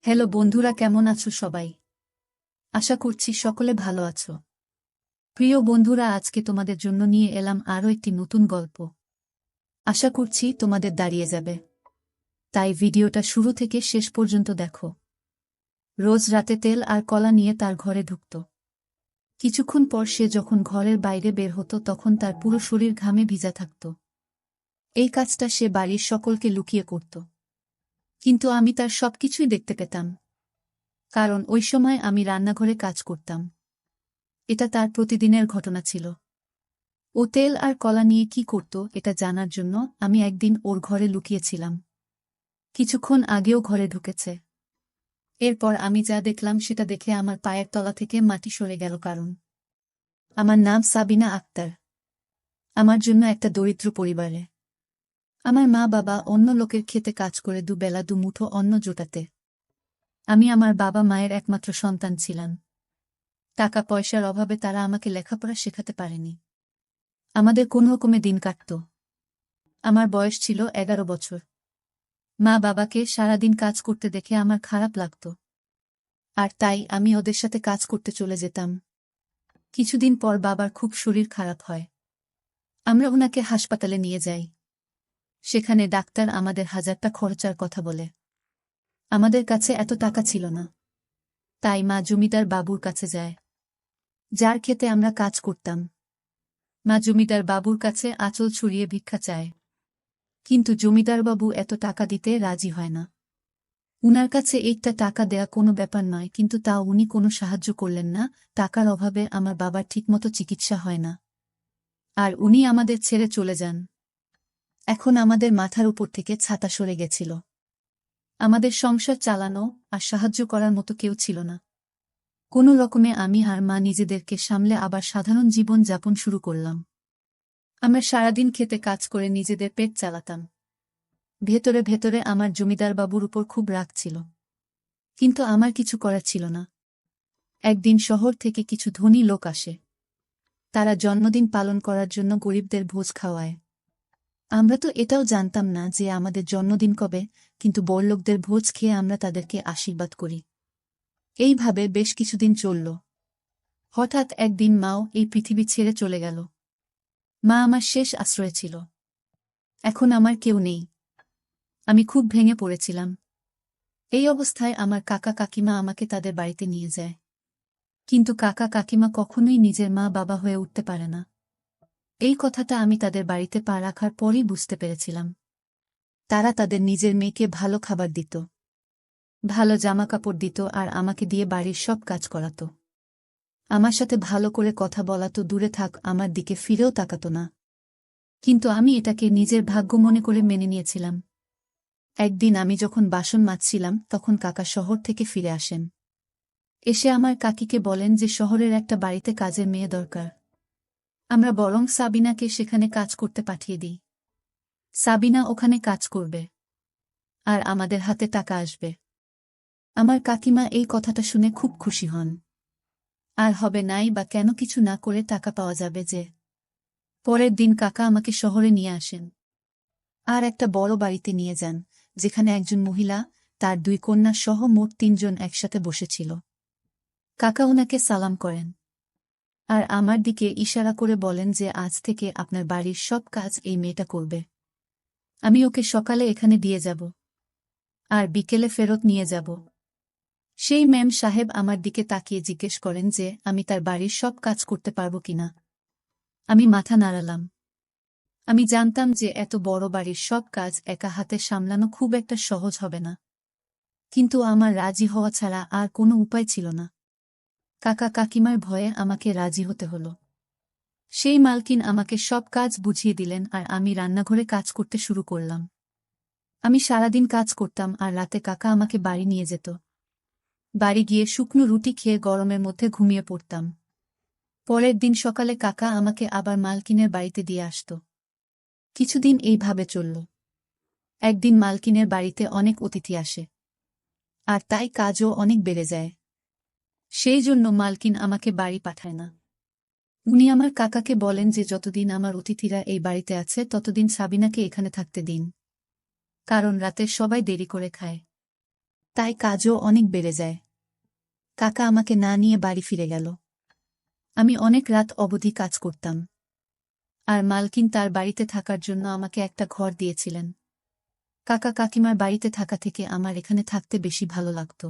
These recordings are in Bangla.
হ্যালো বন্ধুরা, কেমন আছো সবাই? আশা করছি সকলে ভালো আছো। প্রিয় বন্ধুরা, আজকে তোমাদের জন্য নিয়ে এলাম আরও একটি নতুন গল্প। আশা করছি তোমাদের দাঁড়িয়ে যাবে, তাই ভিডিওটা শুরু থেকে শেষ পর্যন্ত দেখো। রোজ রাতে তেল আর কলা নিয়ে তার ঘরে ঢুকত। কিছুক্ষণ পর সে যখন ঘরের বাইরে বের হতো তখন তার পুরো শরীর ঘামে ভিজা থাকত। এই কাজটা সে বাড়ির সকলকে লুকিয়ে করত, কিন্তু আমি তার সবকিছুই দেখতে পেতাম, কারণ ওই সময় আমি রান্নাঘরে কাজ করতাম। এটা তার প্রতিদিনের ঘটনা ছিল। ও তেল আর কলা নিয়ে কি করত এটা জানার জন্য আমি একদিন ওর ঘরে লুকিয়েছিলাম। কিছুক্ষণ আগেও ঘরে ঢুকেছে। এরপর আমি যা দেখলাম সেটা দেখে আমার পায়ের তলা থেকে মাটি সরে গেল, কারণ আমার নাম সাবিনা আক্তার। আমার জন্য একটা দরিদ্র পরিবারে আমার মা বাবা অন্য লোকের খেতে কাজ করে দুবেলা দুমুঠো অন্ন জোটাতে। আমি আমার বাবা মায়ের একমাত্র সন্তান ছিলাম। টাকা পয়সার অভাবে তারা আমাকে লেখাপড়া শেখাতে পারেনি। আমাদের কোনো রকমে দিন কাটত। আমার বয়স ছিল 11 বছর। মা বাবাকে সারাদিন কাজ করতে দেখে আমার খারাপ লাগত, আর তাই আমি ওদের সাথে কাজ করতে চলে যেতাম। কিছুদিন পর বাবার খুব শরীর খারাপ হয়। আমরা ওনাকে হাসপাতালে নিয়ে যাই। সেখানে ডাক্তার আমাদের 1000 টাকা খরচার কথা বলে। আমাদের কাছে এত টাকা ছিল না, তাই মা জমিদার বাবুর কাছে যায়, যার খেতে আমরা কাজ করতাম। মা জমিদার বাবুর কাছে আঁচল ছড়িয়ে ভিক্ষা চায়, কিন্তু জমিদারবাবু এত টাকা দিতে রাজি হয় না। উনার কাছে একটা টাকা দেয়া কোনো ব্যাপার নয়, কিন্তু তাও উনি কোনো সাহায্য করলেন না। টাকার অভাবে আমার বাবার ঠিকমতো চিকিৎসা হয় না, আর উনি আমাদের ছেড়ে চলে যান। এখন আমাদের মাথার উপর থেকে ছাতা সরে গেছিল। আমাদের সংসার চালানো আর সাহায্য করার মতো কেউ ছিল না। কোনো রকমে আমি আর মা নিজেদেরকে সামলে আবার সাধারণ জীবন যাপন শুরু করলাম। আমরা সারাদিন খেতে কাজ করে নিজেদের পেট চালাতাম। ভেতরে ভেতরে আমার জমিদার বাবুর উপর খুব রাগ ছিল, কিন্তু আমার কিছু করার ছিল না। একদিন শহর থেকে কিছু ধনী লোক আসে। তারা জন্মদিন পালন করার জন্য গরিবদের ভোজ খাওয়ায়। আমরা তো এটাও জানতাম না যে আমাদের জন্মদিন কবে, কিন্তু বড়লোকদের ভোজ খেয়ে আমরা তাদেরকে আশীর্বাদ করি। এইভাবে বেশ কিছুদিন চলল। হঠাৎ একদিন মাও এই পৃথিবী ছেড়ে চলে গেল। মা আমার শেষ আশ্রয় ছিল। এখন আমার কেউ নেই। আমি খুব ভেঙে পড়েছিলাম। এই অবস্থায় আমার কাকা কাকিমা আমাকে তাদের বাড়িতে নিয়ে যায়। কিন্তু কাকা কাকিমা কখনোই নিজের মা বাবা হয়ে উঠতে পারে না। এই কথাটা আমি তাদের বাড়িতে পা রাখার পরই বুঝতে পেরেছিলাম। তারা তাদের নিজের মেয়েকে ভালো খাবার দিত, ভালো জামাকাপড় দিত, আর আমাকে দিয়ে বাড়ির সব কাজ করাত। আমার সাথে ভালো করে কথা বলা তো দূরে থাক, আমার দিকে ফিরেও তাকাত না। কিন্তু আমি এটাকে নিজের ভাগ্য মনে করে মেনে নিয়েছিলাম। একদিন আমি যখন বাসন মাজছিলাম তখন কাকা শহর থেকে ফিরে আসেন। এসে আমার কাকিকে বলেন যে শহরের একটা বাড়িতে কাজের মেয়ে দরকার। আমরা বরং সাবিনাকে সেখানে কাজ করতে পাঠিয়ে দিই। সাবিনা ওখানে কাজ করবে, আর আমাদের হাতে টাকা আসবে। আমার কাকিমা এই কথাটা শুনে খুব খুশি হন। আর হবে নাই বা কেন, কিছু না করে টাকা পাওয়া যাবে যে। পরের দিন কাকা আমাকে শহরে নিয়ে আসেন, আর একটা বড় বাড়িতে নিয়ে যান, যেখানে একজন মহিলা, তার 2 কন্যা সহ মোট 3 জন একসাথে বসেছিল। কাকা ওনাকে সালাম করেন, আর আমার দিকে ইশারা করে বলেন যে আজ থেকে আপনার বাড়ির সব কাজ এই মেয়েটা করবে। আমি ওকে সকালে এখানে দিয়ে যাব, আর বিকেলে ফেরত নিয়ে যাব। সেই ম্যাম সাহেব আমার দিকে তাকিয়ে জিজ্ঞেস করেন যে আমি তার বাড়ির সব কাজ করতে পারব কিনা। আমি মাথা নাড়ালাম। আমি জানতাম যে এত বড় বাড়ির সব কাজ একা হাতে সামলানো খুব একটা সহজ হবে না, কিন্তু আমার রাজি হওয়া ছাড়া আর কোনো উপায় ছিল না। কাকা কাকিমার ভয়ে আমাকে রাজি হতে হলো। সেই মালকিন আমাকে সব কাজ বুঝিয়ে দিলেন, আর আমি রান্নাঘরে কাজ করতে শুরু করলাম। আমি সারাদিন কাজ করতাম, আর রাতে কাকা আমাকে বাড়ি নিয়ে যেত। বাড়ি গিয়ে শুকনো রুটি খেয়ে গরমের মধ্যে ঘুমিয়ে পড়তাম। পরের দিন সকালে কাকা আমাকে আবার মালকিনের বাড়িতে দিয়ে আসত। কিছুদিন এইভাবে চলল। একদিন মালকিনের বাড়িতে অনেক অতিথি আসে, আর তাই কাজও অনেক বেড়ে যায়। সেই জন্য মালকিন আমাকে বাড়ি পাঠায় না। উনি আমার কাকাকে বলেন যে যতদিন আমার অতিথিরা এই বাড়িতে আছে ততদিন সাবিনাকে এখানে থাকতে দিন, কারণ রাতে সবাই দেরি করে খায়। তাই কাজও অনেক বেড়ে যায়। কাকা আমাকে না নিয়ে বাড়ি ফিরে গেল। আমি অনেক রাত অবধি কাজ করতাম। আর মালকিন তার বাড়িতে থাকার জন্য আমাকে একটা ঘর দিয়েছিলেন। কাকা কাকিমার বাড়িতে থাকা থেকে আমার এখানে থাকতে বেশি ভালো লাগত।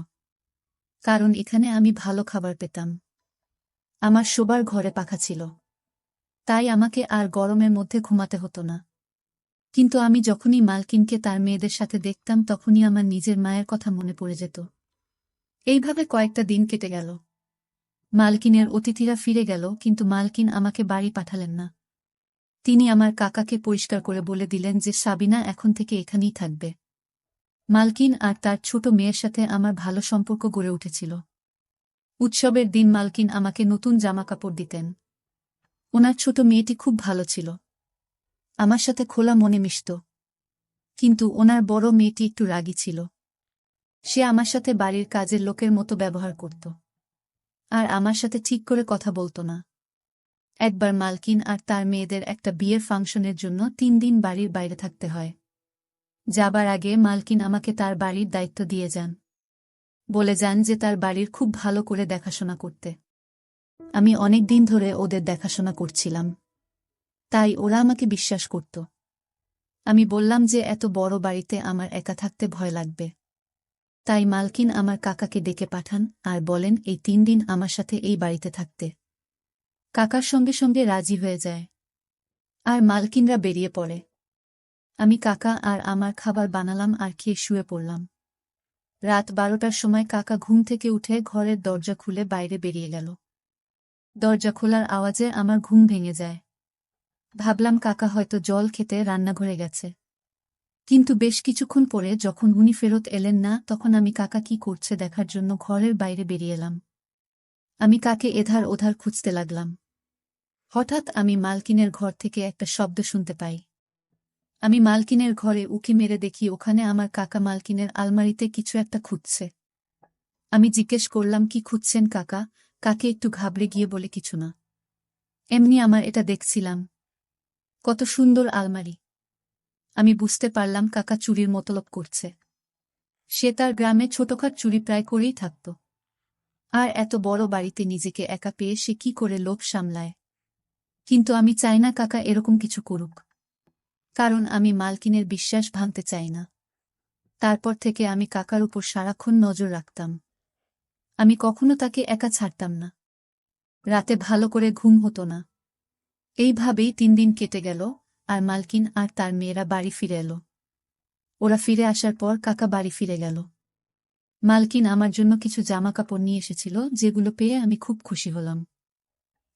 কারণ এখানে আমি ভালো খাবার পেতাম। আমার শোবার ঘরে পাখা ছিল। তাই আমাকে আর গরমের মধ্যে ঘুমাতে হতো না। কিন্তু আমি যখনই মালকিনকে তার মেয়েদের সাথে দেখতাম তখনই আমার নিজের মায়ের কথা মনে পড়ে যেত। এইভাবে কয়েকটা দিন কেটে গেল। মালকিনের অতিথিরা ফিরে গেল, কিন্তু মালকিন আমাকে বাড়ি পাঠালেন না। তিনি আমার কাকাকে পরিষ্কার করে বলে দিলেন যে সাবিনা এখন থেকে এখানেই থাকবে। মালকিন আর তার ছোট মেয়ের সাথে আমার ভালো সম্পর্ক গড়ে উঠেছিল। উৎসবের দিন মালকিন আমাকে নতুন জামাকাপড় দিতেন। ওনার ছোট মেয়েটি খুব ভালো ছিল। আমার সাথে খোলা মনে মিশত। কিন্তু ওনার বড় মেয়েটি একটু রাগী ছিল। সে আমার সাথে বাড়ির কাজের লোকের মতো ব্যবহার করত। আর আমার সাথে ঠিক করে কথা বলতো না। একবার মালকিন আর তার মেয়েদের একটা বিয়ের ফাংশনের জন্য 3 দিন বাড়ির বাইরে থাকতে হয়। যাবার আগে মালকিন আমাকে তার বাড়ির দায়িত্ব দিয়ে যান। বলে যান যে তার বাড়ির খুব ভালো করে দেখাশোনা করতে। আমি অনেক দিন ধরে ওদের দেখাশোনা করছিলাম। তাই ওরা আমাকে বিশ্বাস করত। আমি বললাম যে এত বড় বাড়িতে আমার একা থাকতে ভয় লাগবে। তাই মালকিন আমার কাকাকে ডেকে পাঠান আর বলেন এই 3 দিন আমার সাথে এই বাড়িতে থাকতে। কাকার সঙ্গে সঙ্গে রাজি হয়ে যায়। আর মালকিনরা বেরিয়ে পড়ে। আমি কাকা আর আমার খাবার বানালাম আর খেয়ে শুয়ে পড়লাম। রাত 12টার সময় কাকা ঘুম থেকে উঠে ঘরের দরজা খুলে বাইরে বেরিয়ে গেল। দরজা খোলার আওয়াজে আমার ঘুম ভেঙে যায়। ভাবলাম কাকা হয়তো জল খেতে রান্নাঘরে গেছে। কিন্তু বেশ কিছুক্ষণ পরে যখন উনি ফেরত এলেন না, তখন আমি কাকা কি করছে দেখার জন্য ঘরের বাইরে বেরিয়ে এলাম। আমি কাকে এধার ওধার খুঁজতে লাগলাম। হঠাৎ আমি মালকিনের ঘর থেকে একটা শব্দ শুনতে পাই। আমি মালকিনের ঘরে উঁকি মেরে দেখি ওখানে আমার কাকা মালকিনের আলমারিতে কিছু একটা খুঁজছে। আমি জিজ্ঞেস করলাম কি খুঁজছেন কাকা? কাকে একটু ঘাবড়ে গিয়ে বলে কিছু না, এমনি আমার এটা দেখছিলাম। কত সুন্দর আলমারি। আমি বুঝতে পারলাম কাকা চুরির মতলব করছে। সে তার গ্রামে ছোটখাট চুরি প্রায় করেই থাকত। আর এত বড় বাড়িতে নিজেকে একা পেয়ে সে কি করে লোভ সামলায়। কিন্তু আমি চাই না কাকা এরকম কিছু করুক। কারণ আমি মালকিনের বিশ্বাস ভাঙতে চাই না। তারপর থেকে আমি কাকার উপর সারাক্ষণ নজর রাখতাম। আমি কখনো তাকে একা ছাড়তাম না। রাতে ভালো করে ঘুম হতো না। এইভাবেই 3 দিন কেটে গেল। আর মালকিন আর তার মেয়েরা বাড়ি ফিরে এলো। ওরা ফিরে আসার পর কাকা বাড়ি ফিরে গেল। মালকিন আমার জন্য কিছু জামাকাপড় নিয়ে এসেছিল, যেগুলো পেয়ে আমি খুব খুশি হলাম।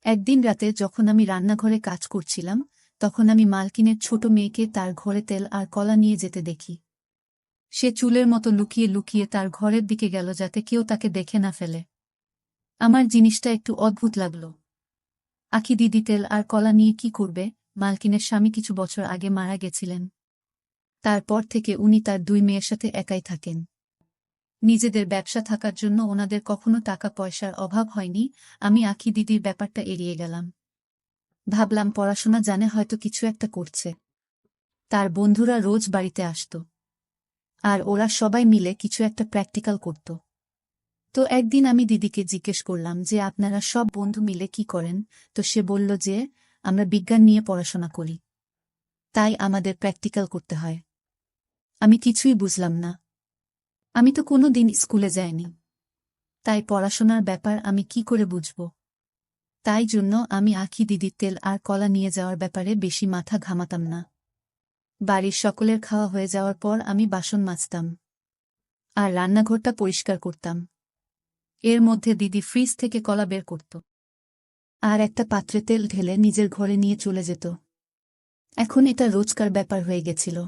একদিন রাতে যখন আমি রান্নাঘরে কাজ করছিলাম, তখন আমি মালকিনের ছোট মেয়েকে তার ঘরে তেল আর কলা নিয়ে যেতে দেখি। সে চুলের মতো লুকিয়ে লুকিয়ে তার ঘরের দিকে গেল যাতে কেউ তাকে দেখে না ফেলে। আমার জিনিসটা একটু অদ্ভুত লাগল। আখি দিদি তেল আর কলা নিয়ে কি করবে? মালকিনের স্বামী কিছু বছর আগে মারা গেছিলেন। তারপর থেকে উনি তার 2 মেয়ের সাথে একাই থাকেন। নিজেদের ব্যবসা থাকার জন্য ওনাদের কখনো টাকা পয়সার অভাব হয়নি। আমি আখি দিদির ব্যাপারটা এড়িয়ে গেলাম। ভাবলাম পড়াশোনা জানে, হয়তো কিছু একটা করছে। তার বন্ধুরা রোজ বাড়িতে আসত। আর ওরা সবাই মিলে কিছু একটা প্র্যাকটিক্যাল করত। তো একদিন আমি দিদিকে জিজ্ঞেস করলাম যে আপনারা সব বন্ধু মিলে কি করেন? তো সে বলল যে আমরা বিজ্ঞান নিয়ে পড়াশোনা করি। তাই আমাদের প্র্যাকটিক্যাল করতে হয়। আমি কিছুই বুঝলাম না। আমি তো কোনো দিন স্কুলে যাইনি। তাই পড়াশোনার ব্যাপার আমি কি করে বুঝব? তাই জন্য আমি আখি দিদির তেল আর কলা নিয়ে যাওয়ার ব্যাপারে বেশি মাথা ঘামাতাম না। বাড়ির সকলের খাওয়া হয়ে যাওয়ার পর আমি বাসন মাজতাম আর রান্নাঘরটা পরিষ্কার করতাম। এর মধ্যে দিদি ফ্রিজ থেকে কলা বের করত আর একটা পাত্রে তেল ঢেলে নিজের ঘরে নিয়ে চলে যেত। এখন এটা রোজকার ব্যাপার হয়ে গেছিল।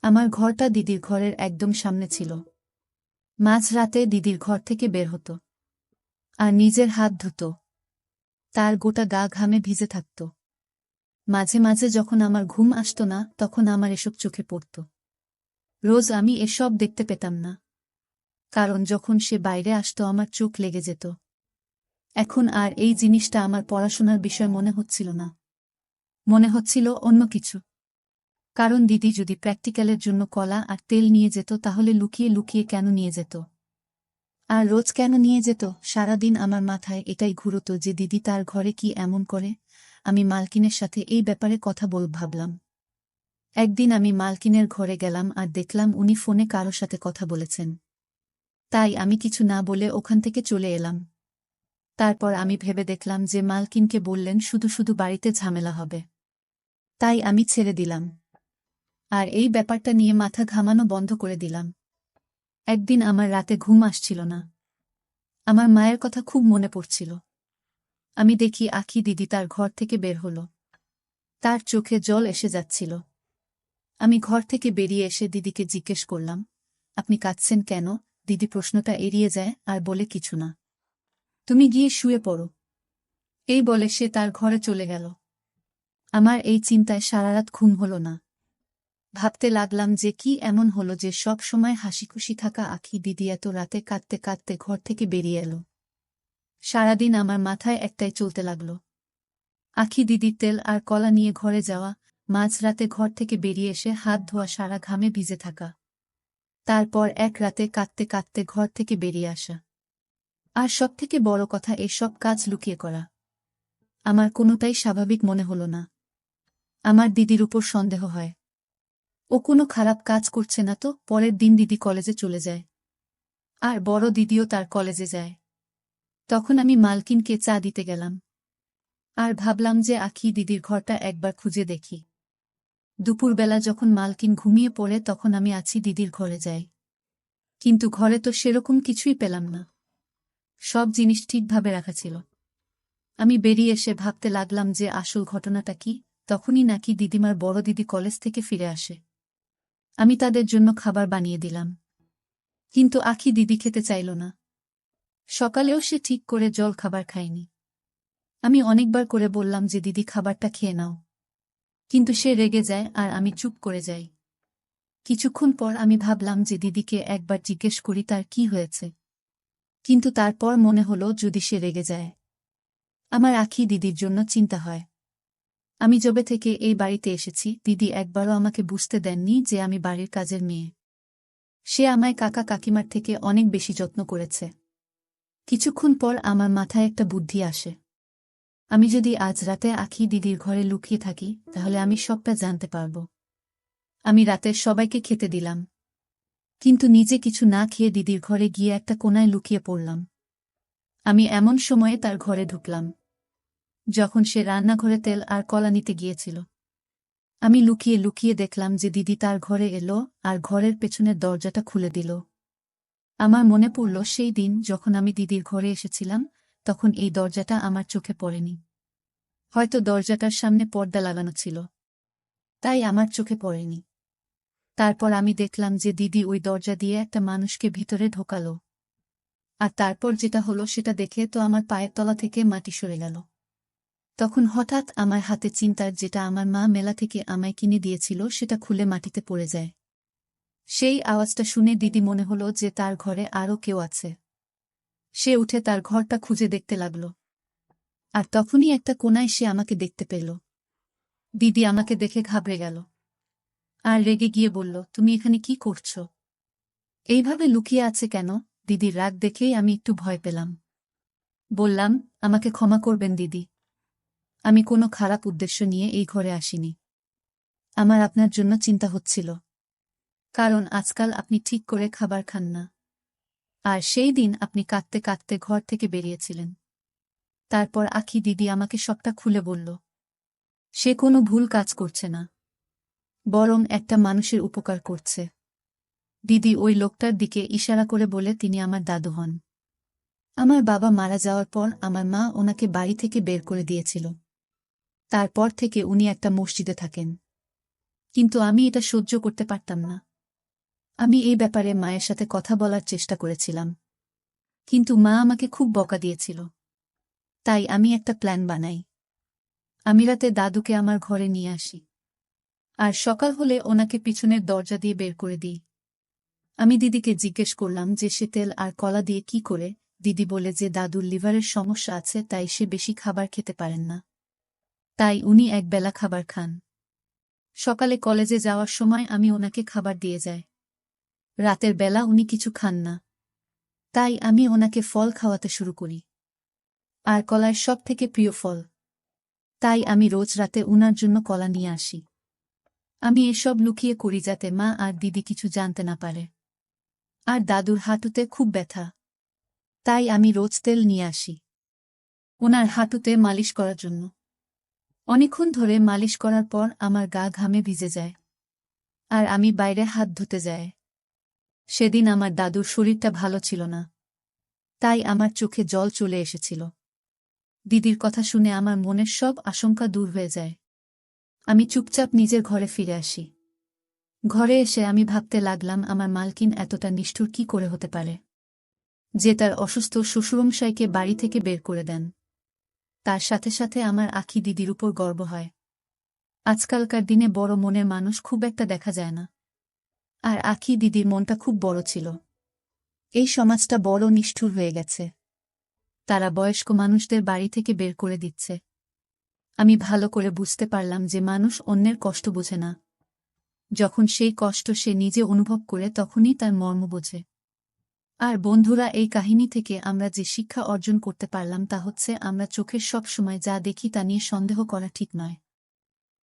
আমার ঘরটা দিদির ঘরের একদম সামনে ছিল। মাঝরাতে দিদির ঘর থেকে বের হতো আর নিজের হাত ধুত। তার গোটা গা ঘামে ভিজে থাকত। মাঝে মাঝে যখন আমার ঘুম আসত না, তখন আমার এসব চোখে পড়ত। রোজ আমি এসব দেখতে পেতাম না, কারণ যখন সে বাইরে আসত আমার চোখ লেগে যেত। এখন আর এই জিনিসটা আমার পড়াশোনার বিষয় মনে হচ্ছিল না, মনে হচ্ছিল অন্য কিছু। কারণ দিদি যদি প্র্যাকটিক্যালের জন্য কলা আর তেল নিয়ে যেত তাহলে লুকিয়ে লুকিয়ে কেন নিয়ে যেত? আর রোজ কেন নিয়ে যেত? সারাদিন আমার মাথায় এটাই ঘুরত যে দিদি তার ঘরে কি এমন করে। আমি মালকিনের সাথে এই ব্যাপারে কথা ভাবলাম। একদিন আমি মালকিনের ঘরে গেলাম আর দেখলাম উনি ফোনে কারো সাথে কথা বলেছেন। তাই আমি কিছু না বলে ওখান থেকে চলে এলাম। তারপর আমি ভেবে দেখলাম যে মালকিনকে বললেন শুধু শুধু বাড়িতে ঝামেলা হবে। তাই আমি ছেড়ে দিলাম। আর এই ব্যাপারটা নিয়ে মাথা ঘামানো বন্ধ করে দিলাম। একদিন আমার রাতে ঘুম আসছিল না। আমার মায়ের কথা খুব মনে পড়ছিল। আমি দেখি আখি দিদি তার ঘর থেকে বের হলো। তার চোখে জল এসে যাচ্ছিল। আমি ঘর থেকে বেরিয়ে এসে দিদিকে জিজ্ঞেস করলাম, আপনি কাঁদছেন কেন? দিদি প্রশ্নটা এড়িয়ে যায় আর বলে, কিছু না, তুমি গিয়ে শুয়ে পড়ো। এই বলে সে তার ঘরে চলে গেল। আমার এই চিন্তায় সারারাত ঘুম হলো না। ভাবতে লাগলাম যে কি এমন হলো যে সব সময় হাসিখুশি থাকা আখি দিদি এত রাতে কাঁদতে কাঁদতে ঘর থেকে বেরিয়ে এলো। সারাদিন আমার মাথায় একটাই চলতে লাগল। আখি দিদির তেল আর কলা নিয়ে ঘরে যাওয়া, মাঝরাতে ঘর থেকে বেরিয়ে এসে হাত ধোয়া, সারা ঘামে ভিজে থাকা, তারপর এক রাতে কাঁদতে কাঁদতে ঘর থেকে বেরিয়ে আসা। আর সবথেকে বড় কথা, এসব কাজ লুকিয়ে করা। আমার কোনোটাই স্বাভাবিক মনে হলো না। আমার দিদির উপর সন্দেহ হয়। ও কোনো খারাপ কাজ করছে না তো। পরের দিন দিদি কলেজে চলে যায়। আর বড় দিদিও তার কলেজে যায়। তখন আমি মালকিনকে চা দিতে গেলাম। আর ভাবলাম যে আখি দিদির ঘরটা একবার খুঁজে দেখি। দুপুরবেলা যখন মালকিন ঘুমিয়ে পড়ে তখন আমি আছি দিদির ঘরে যাই। কিন্তু ঘরে তো সেরকম কিছুই পেলাম না। সব জিনিস ঠিকভাবে রাখা ছিল। আমি বেরিয়ে এসে ভাবতে লাগলাম যে আসল ঘটনাটা কি। তখনই নাকি দিদিমার বড় দিদি কলেজ থেকে ফিরে আসে। আমি তাদের জন্য খাবার বানিয়ে দিলাম। কিন্তু আখি দিদি খেতে চাইল না। সকালেও সে ঠিক করে জল খাবার খায়নি। আমি অনেকবার করে বললাম যে দিদি খাবারটা খেয়ে নাও, কিন্তু সে রেগে যায় আর আমি চুপ করে যাই। কিছুক্ষণ পর আমি ভাবলাম যে দিদিকে একবার জিজ্ঞেস করি তার কি হয়েছে। কিন্তু তারপর মনে হলো যদি সে রেগে যায়, আমার আখি দিদির জন্য চিন্তা হয়। আমি যবে থেকে এই বাড়িতে এসেছি দিদি একবারও আমাকে বুঝতে দেননি যে আমি বাড়ির কাজের মেয়ে। সে আমায় কাকা কাকিমার থেকে অনেক বেশি যত্ন করেছে। কিছুক্ষণ পর আমার মাথায় একটা বুদ্ধি আসে। আমি যদি আজ রাতে আখি দিদির ঘরে লুকিয়ে থাকি তাহলে আমি সবটা জানতে পারব। আমি রাতে সবাইকে খেতে দিলাম, কিন্তু নিজে কিছু না খেয়ে দিদির ঘরে গিয়ে একটা কোণায় লুকিয়ে পড়লাম। আমি এমন সময়ে তার ঘরে ঢুকলাম যখন সে রান্নাঘরে তেল আর কলা নিতে গিয়েছিল। আমি লুকিয়ে লুকিয়ে দেখলাম যে দিদি তার ঘরে এলো আর ঘরের পেছনের দরজাটা খুলে দিল। আমার মনে পড়ল সেই দিন যখন আমি দিদির ঘরে এসেছিলাম, তখন এই দরজাটা আমার চোখে পড়েনি। হয়তো দরজাটার সামনে পর্দা লাগানো ছিল, তাই আমার চোখে পড়েনি। তারপর আমি দেখলাম যে দিদি ওই দরজা দিয়ে একটা মানুষকে ভিতরে ঢোকালো। আর তারপর যেটা হলো সেটা দেখে তো আমার পায়ের তলা থেকে মাটি সরে গেল। তখন হঠাৎ আমার হাতে চিন্তার, যেটা আমার মা মেলা থেকে আমায় কিনে দিয়েছিল, সেটা খুলে মাটিতে পড়ে যায়। সেই আওয়াজটা শুনে দিদি মনে হলো যে তার ঘরে আরও কেউ আছে। সে উঠে তার ঘরটা খুঁজে দেখতে লাগল। আর তখনই একটা কোণায় সে আমাকে দেখতে পেল। দিদি আমাকে দেখে ঘাবড়ে গেল আর রেগে গিয়ে বলল, তুমি এখানে কি করছো? এইভাবে লুকিয়ে আছে কেন? দিদির রাগ দেখেই আমি একটু ভয় পেলাম। বললাম, আমাকে ক্ষমা করবেন দিদি, আমি কোনো খারাপ উদ্দেশ্য নিয়ে এই ঘরে আসিনি। আমার আপনার জন্য চিন্তা হচ্ছিল, কারণ আজকাল আপনি ঠিক করে খাবার খান না। আর সেই দিন আপনি কাঁদতে কাঁদতে ঘর থেকে বেরিয়েছিলেন। তারপর আখি দিদি আমাকে সবটা খুলে বলল। সে কোনো ভুল কাজ করছে না, বরং একটা মানুষের উপকার করছে। দিদি ওই লোকটার দিকে ইশারা করে বলে, তিনি আমার দাদু হন। আমার বাবা মারা যাওয়ার পর আমার মা ওনাকে বাড়ি থেকে বের করে দিয়েছিল। তারপর থেকে উনি একটা মসজিদে থাকেন। কিন্তু আমি এটা সহ্য করতে পারতাম না। আমি এই ব্যাপারে মায়ের সাথে কথা বলার চেষ্টা করেছিলাম, কিন্তু মা আমাকে খুব বকা দিয়েছিল। তাই আমি একটা প্ল্যান বানাই। আমি রাতে দাদুকে আমার ঘরে নিয়ে আসি, আর সকাল হলে ওনাকে পিছনের দরজা দিয়ে বের করে দিই। আমি দিদিকে জিজ্ঞেস করলাম যে সে তেল আর কলা দিয়ে কি করে। দিদি বলে যে দাদুর লিভারের সমস্যা আছে, তাই সে বেশি খাবার খেতে পারেন না, তাই উনি একবেলা খাবার খান। সকালে কলেজে যাওয়ার সময় আমি ওনাকে খাবার দিয়ে যাই। রাতের বেলা উনি কিছু খান না, তাই আমি ওনাকে ফল খাওয়াতে শুরু করি। আর কলার সব থেকে প্রিয় ফল, তাই আমি রোজ রাতে উনার জন্য কলা নিয়ে আসি। আমি এসব লুকিয়ে করি যাতে মা আর দিদি কিছু জানতে না পারে। আর দাদুর হাঁটুতে খুব ব্যথা, তাই আমি রোজ তেল নিয়ে আসি ওনার হাঁটুতে মালিশ করার জন্য। অনেকক্ষণ ধরে মালিশ করার পর আমার গা ঘামে ভিজে যায়, আর আমি বাইরে হাত ধুতে যাই। সেদিন আমার দাদুর শরীরটা ভালো ছিল না, তাই আমার চোখে জল চলে এসেছিল। দিদির কথা শুনে আমার মনের সব আশঙ্কা দূর হয়ে যায়। আমি চুপচাপ নিজের ঘরে ফিরে আসি। ঘরে এসে আমি ভাবতে লাগলাম আমার মালকিন এতটা নিষ্ঠুর কি করে হতে পারে, যে তার অসুস্থ শ্বশুরমশাইকে বাড়ি থেকে বের করে দেন। তার সাথে সাথে আমার আখি দিদির উপর গর্ব হয়। আজকালকার দিনে বড় মনের মানুষ খুব একটা দেখা যায় না, আর আখি দিদির মনটা খুব বড় ছিল। এই সমাজটা বড় নিষ্ঠুর হয়ে গেছে, তারা বয়স্ক মানুষদের বাড়ি থেকে বের করে দিচ্ছে। আমি ভালো করে বুঝতে পারলাম যে মানুষ অন্যের কষ্ট বোঝে না, যখন সেই কষ্ট সে নিজে অনুভব করে তখনই তার মর্ম বোঝে। আর বন্ধুরা, এই কাহিনী থেকে আমরা যে শিক্ষা অর্জন করতে পারলাম তা হচ্ছে আমরা চোখের সব সময় যা দেখি তা নিয়ে সন্দেহ করা ঠিক নয়।